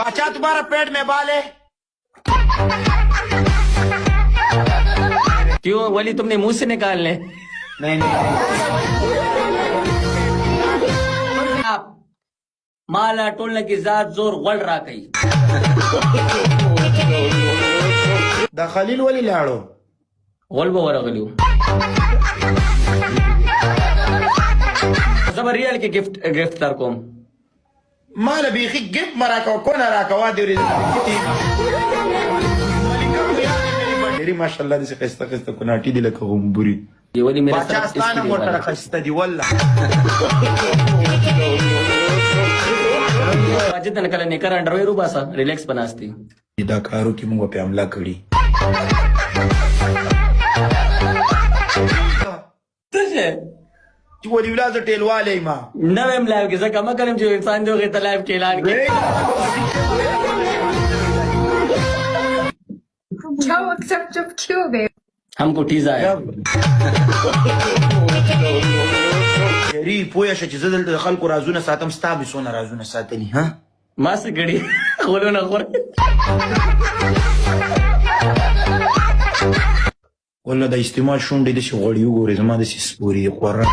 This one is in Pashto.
बच्चा तुम्हारा पेट में बाल है? क्यों वली तुमने मुंह से निकालने? नहीं नहीं आप माला टोलने की जात जोर वल रहा कही دا خلیل ولی لاړو वल बो ورغلیو زبر ریال کې गिफ्ट تر کوم مال بیخي ګپ مراکو کو نه راکوا دی ورې ډېری ماشاءالله دې قسطه قسطه کناټي دی لکه غومبوري دی ولی میرا بچا ستانه موټر خسته دی والله واجد نه کله نه کار انډرویر وباسا ریلیکس بناستی دا کارو کې موږ په عمله کړی څه چې ولې ولازه ټیلواله ما نو هم لایو کې ځکه ما کلم چې انسان دی غي تلایف کې اعلان کې जाओ चुप चुप क्यों गए हमको टीजा है ری پوه شه چې زه دلته د خلکو رازونه ساتم ستا به څونه رازونه ساتلي ها ما څه ګړي خولونه خور والله د استعمال شونډې داسې غوړي وګورې زما داسې سپورې خورا